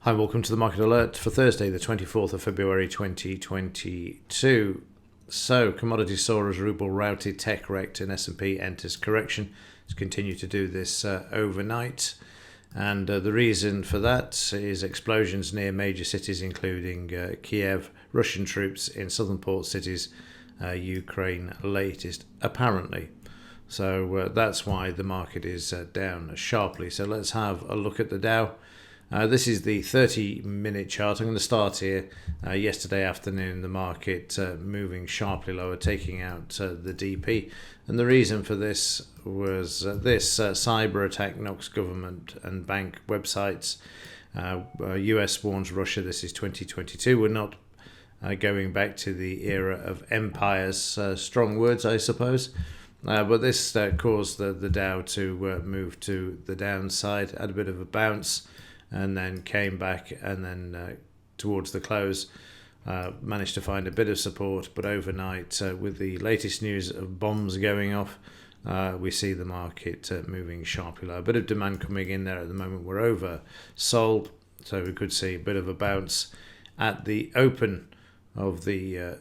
Hi, welcome to the Market Alert for Thursday, the 24th of February 2022. So, commodity saw as ruble routed, tech wrecked, and S&P enters correction. It's continued to do this overnight. And the reason for that is explosions near major cities, including Kiev, Russian troops in southern port cities, Ukraine latest, apparently. So that's why the market is down sharply. So let's have a look at the Dow. This is the 30-minute chart. I'm going to start here. Yesterday afternoon, the market moving sharply lower, taking out the DP. And the reason for this was this cyber attack knocks government and bank websites. US warns Russia, this is 2022. We're not going back to the era of empires. Strong words, I suppose. But this caused the Dow to move to the downside, had a bit of a bounce, and then came back, and then towards the close managed to find a bit of support. But overnight, with the latest news of bombs going off, we see the market moving sharply low. A bit of demand coming in there at the moment. We're oversold, so we could see a bit of a bounce at the open of the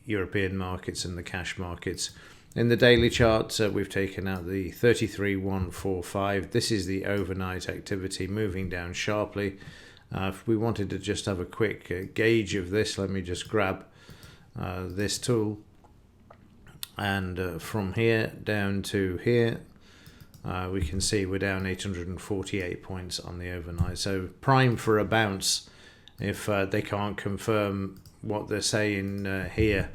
European markets and the cash markets. In the daily chart, we've taken out the 33,145. This is the overnight activity moving down sharply. If we wanted to just have a quick gauge of this, let me just grab this tool. And from here down to here, we can see we're down 848 points on the overnight. So prime for a bounce if they can't confirm what they're saying here.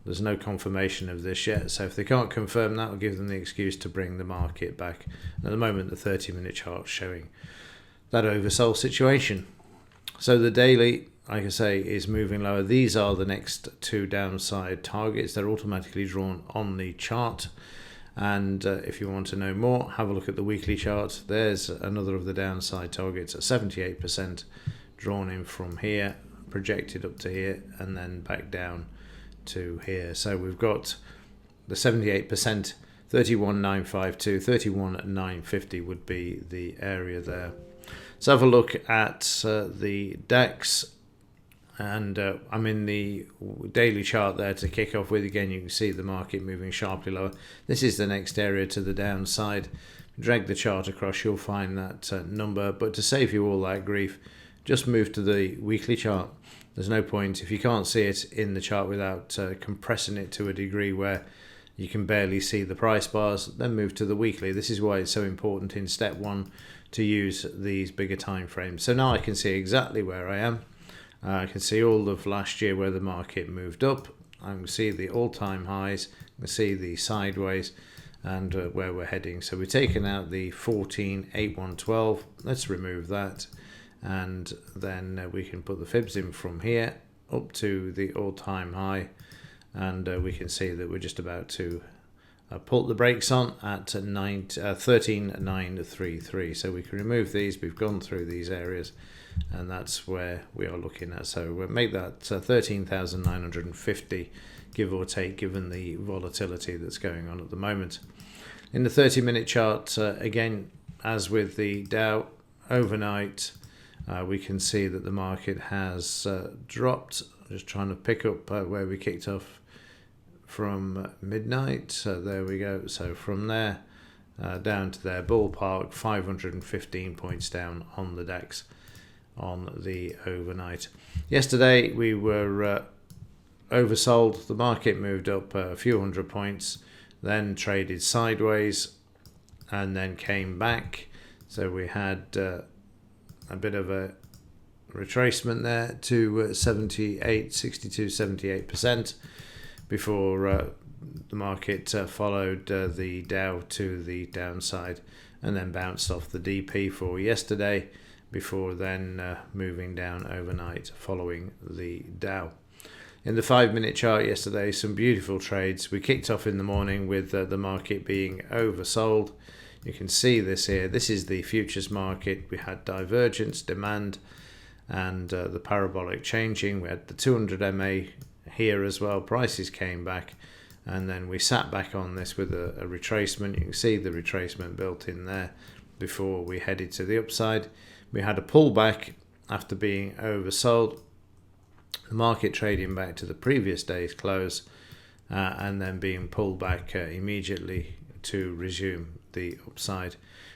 There's no confirmation of this yet, so if they can't confirm that, will give them the excuse to bring the market back. At the moment, the 30-minute chart showing that oversold situation. So the daily, like I say, is moving lower. These are the next two downside targets. They're automatically drawn on the chart. And if you want to know more, have a look at the weekly chart. There's another of the downside targets at 78% drawn in from here, projected up to here, and then back down to here. So we've got the 78%, 31,952, 31,950 would be the area there. So have a look at the DAX, and I'm in the daily chart there to kick off with. Again, you can see the market moving sharply lower. This is the next area to the downside. Drag the chart across, you'll find that number, but to save you all that grief, just move to the weekly chart. There's no point, if you can't see it in the chart without compressing it to a degree where you can barely see the price bars, then move to the weekly. This is why it's so important in step one to use these bigger time frames. So now I can see exactly where I am. I can see all of last year where the market moved up. I can see the all-time highs. I can see the sideways and where we're heading. So we've taken out the 14,8112. Let's remove that. And then we can put the fibs in from here up to the all-time high, and we can see that we're just about to pull the brakes on at 13,933. So we can remove these. We've gone through these areas, and that's where we are looking at. So we'll make that 13,950, give or take, given the volatility that's going on at the moment. In the 30-minute chart, again, as with the Dow overnight, we can see that the market has dropped. Just trying to pick up where we kicked off from midnight. So there we go. So from there down to there, ballpark 515 points down on the DAX on the overnight. Yesterday we were oversold. The market moved up a few hundred points, then traded sideways, and then came back. So we had a bit of a retracement there to 78% before the market followed the Dow to the downside and then bounced off the DP for yesterday before then moving down overnight following the Dow. In the 5-minute chart yesterday, some beautiful trades. We kicked off in the morning with the market being oversold. You can see this here. This is the futures market. We had divergence, demand, and the parabolic changing. We had the 200 MA here as well. Prices came back, and then we sat back on this with a retracement. You can see the retracement built in there before we headed to the upside. We had a pullback after being oversold. The market trading back to the previous day's close and then being pulled back immediately to resume the upside.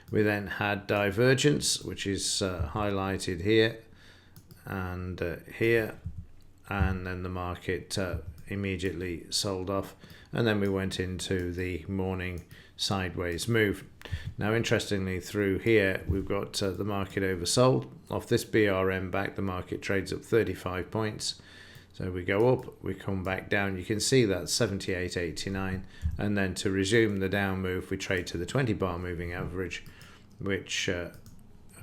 We then had divergence, which is highlighted here and here, and then the market immediately sold off, and then we went into the morning sideways move. Now interestingly, through here we've got the market oversold. Off this BRM back, the market trades up 35 points. So we go up, we come back down. You can see that 78.89, and then to resume the down move, we trade to the 20 bar moving average, which I'll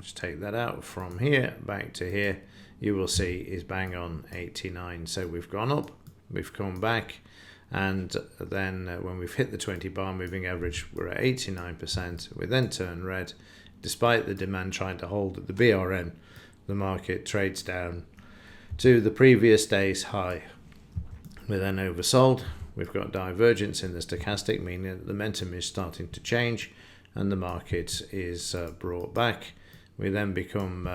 just take that out from here back to here. You will see is bang on 89. So we've gone up, we've come back, and then when we've hit the 20 bar moving average, we're at 89%. We then turn red. Despite the demand trying to hold at the BRN, the market trades down to the previous day's high. We're then oversold. We've got divergence in the stochastic, meaning that the momentum is starting to change and the market is brought back. We then become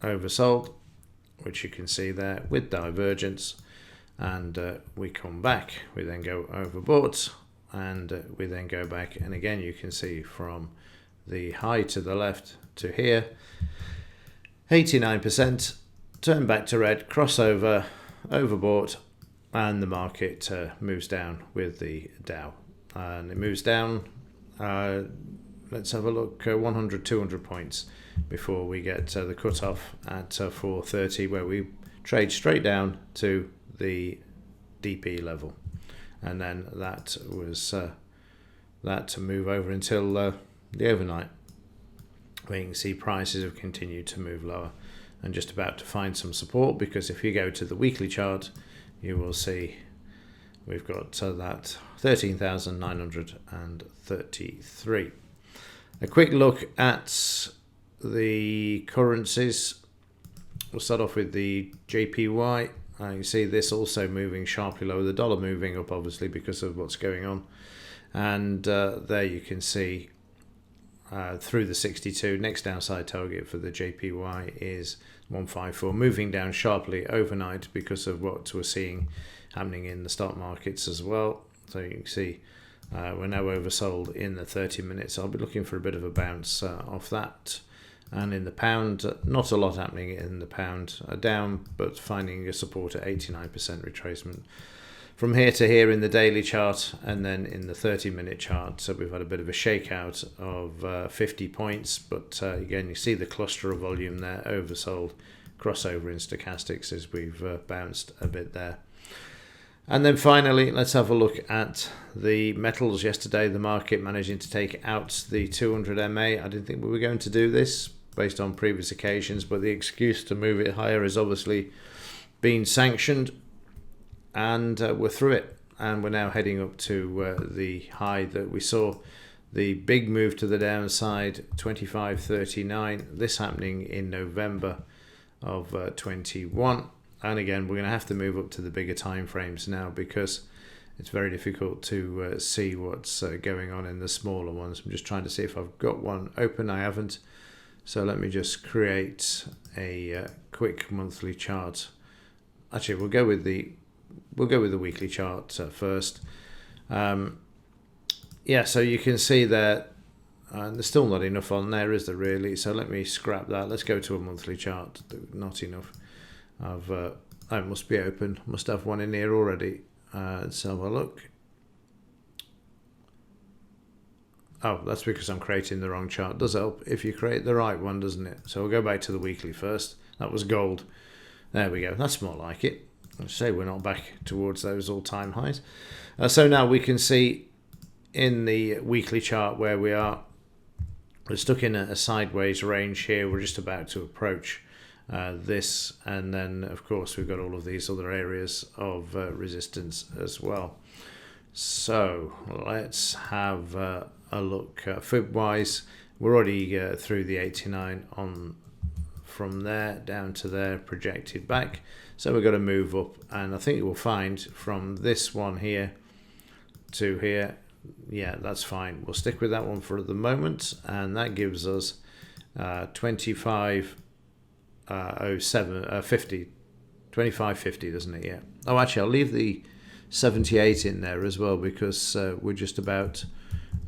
oversold, which you can see there with divergence, and we come back. We then go overbought, and we then go back, and again you can see from the high to the left to here, 89%, turn back to red, crossover, overbought, and the market moves down with the Dow, and it moves down, let's have a look, 100, 200 points before we get the cutoff at 430, where we trade straight down to the DP level, and then that was that to move over until the overnight, where you can see prices have continued to move lower and just about to find some support, because if you go to the weekly chart, you will see we've got that 13,933. A quick look at the currencies. We'll start off with the JPY. You see this also moving sharply lower, the dollar moving up obviously because of what's going on, and there you can see through the 62. Next downside target for the JPY is 154, moving down sharply overnight because of what we're seeing happening in the stock markets as well. So you can see we're now oversold in the 30 minutes. I'll be looking for a bit of a bounce off that. And in the pound, not a lot happening in the pound, down, but finding a support at 89% retracement from here to here in the daily chart, and then in the 30-minute chart. So we've had a bit of a shakeout of 50 points, but again, you see the cluster of volume there, oversold, crossover in stochastics as we've bounced a bit there. And then finally, let's have a look at the metals. Yesterday, the market managing to take out the 200 MA. I didn't think we were going to do this based on previous occasions, but the excuse to move it higher has obviously been sanctioned, and we're through it. And we're now heading up to the high that we saw, the big move to the downside, 25.39. This happening in November of 21. And again, we're going to have to move up to the bigger time frames now, because it's very difficult to see what's going on in the smaller ones. I'm just trying to see if I've got one open. I haven't. So let me just create a quick monthly chart. Actually, we'll go with the weekly chart first. Yeah, so you can see that there's still not enough on there, is there really? So let me scrap that. Let's go to a monthly chart. Not enough. I must be open. Must have one in here already. Let's have a look. Oh, that's because I'm creating the wrong chart. Does help if you create the right one, doesn't it? So we'll go back to the weekly first. That was gold. There we go. That's more like it. Let's say we're not back towards those all-time highs. So now we can see in the weekly chart where we are. We're stuck in a sideways range here. We're just about to approach this, and then of course we've got all of these other areas of resistance as well. So let's have a look fib wise. We're already through the 89 on from there down to there, projected back, so we've got to move up, and I think we'll find from this one here to here, yeah, that's fine. We'll stick with that one for the moment, and that gives us 25 50, 25.50, doesn't it? Yeah. Oh, actually, I'll leave the 78 in there as well, because we're just about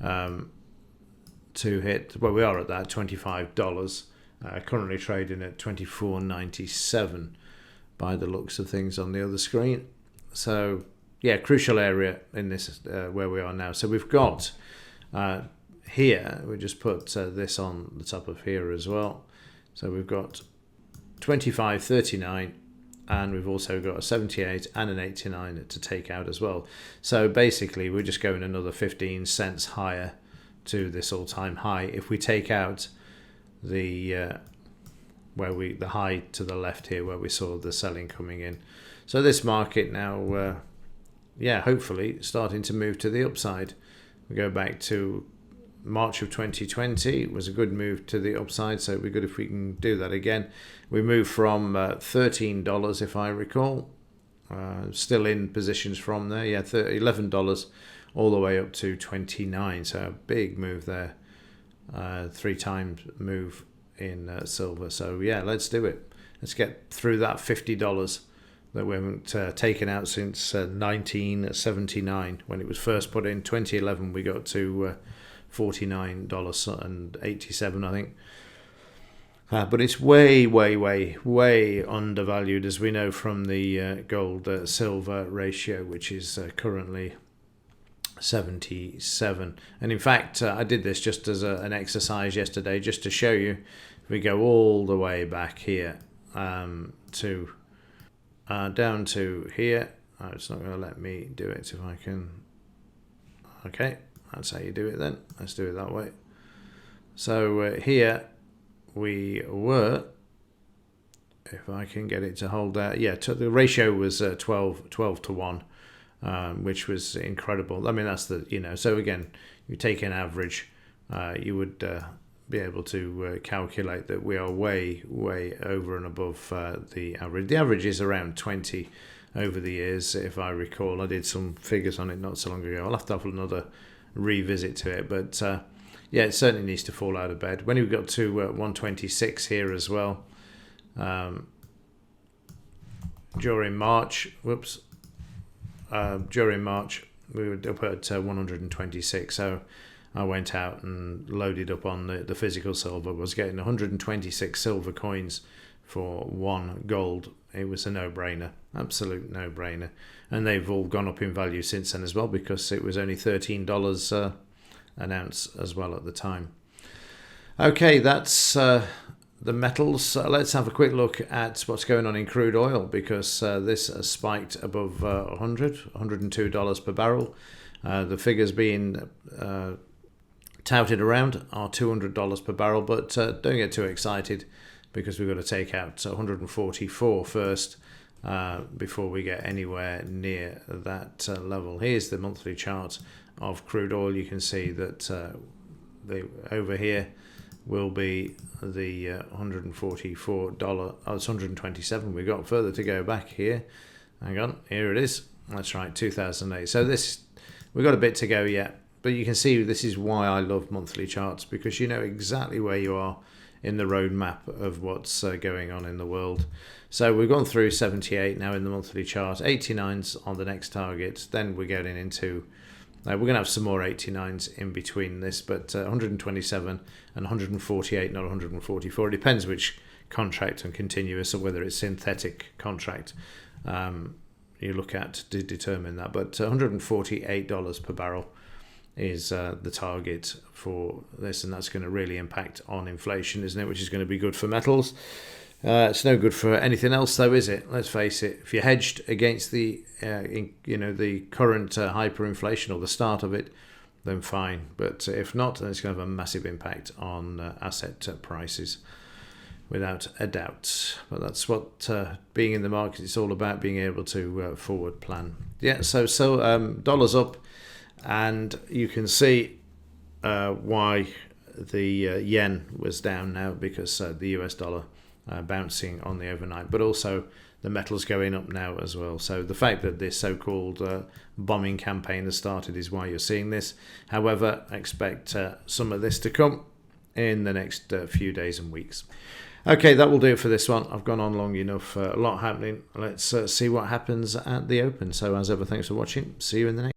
to hit, well, we are at that $25, currently trading at $24.97 by the looks of things on the other screen. So yeah, crucial area in this where we are now. So we've got here, we just put this on the top of here as well. So we've got 25.39, and we've also got a 78 and an 89 to take out as well. So basically we're just going another 15 cents higher to this all-time high if we take out the the high to the left here where we saw the selling coming in. So this market now hopefully starting to move to the upside. We go back to March of 2020, it was a good move to the upside, so it'd be good if we can do that again. We moved from $13, if I recall, still in positions from there, $11 all the way up to $29, so a big move there, 3 times move in silver. So yeah, let's do it. Let's get through that $50 that we haven't taken out since 1979 when it was first put in. 2011 we got to $49.87, I think. But it's way undervalued, as we know from the gold silver ratio, which is currently 77. And in fact, I did this just as an exercise yesterday, just to show you. If we go all the way back here to down to here, it's not going to let me do it. If I can, okay, that's how you do it then. Let's do it that way. So here we were, if I can get it to hold that, the ratio was 12 to 1, which was incredible. I mean, that's the, so again, you take an average, you would be able to calculate that we are way over and above the average. The average is around 20 over the years, if I recall. I did some figures on it not so long ago. I'll have to have another revisit to it, but it certainly needs to fall out of bed. When we got to 126 here as well, during March we were up at 126, so I went out and loaded up on the physical silver. Was getting 126 silver coins for 1 gold. It was a no-brainer, absolute no-brainer. And they've all gone up in value since then as well, because it was only $13 an ounce as well at the time. Okay, that's the metals. Let's have a quick look at what's going on in crude oil, because this has spiked above $102 per barrel. The figures being touted around are $200 per barrel, but don't get too excited, because we've got to take out 144 first before we get anywhere near that level. Here's the monthly chart of crude oil. You can see that over here will be the $144. Oh, it's 127. We've got further to go back here. Hang on, here it is. That's right, 2008. So we've got a bit to go yet, but you can see this is why I love monthly charts, because you know exactly where you are in the roadmap of what's going on in the world. So we've gone through 78 now in the monthly chart, 89's on the next target, then we're getting into, we're going to have some more 89's in between this, but 127 and 148, not 144. It depends which contract and continuous, or whether it's synthetic contract you look at to determine that. But $148 per barrel is the target for this, and that's going to really impact on inflation, isn't it? Which is going to be good for metals. It's no good for anything else, though, is it? Let's face it. If you're hedged against the the current hyperinflation or the start of it, then fine. But if not, then it's going to have a massive impact on asset prices, without a doubt. But that's what being in the market is all about, being able to forward plan. Yeah. So dollars up. And you can see why the yen was down now, because the US dollar bouncing on the overnight, but also the metals going up now as well. So the fact that this so-called bombing campaign has started is why you're seeing this. However, I expect some of this to come in the next few days and weeks. Okay, that will do it for this one. I've gone on long enough. A lot happening. Let's see what happens at the Open. So as ever, thanks for watching. See you in the next.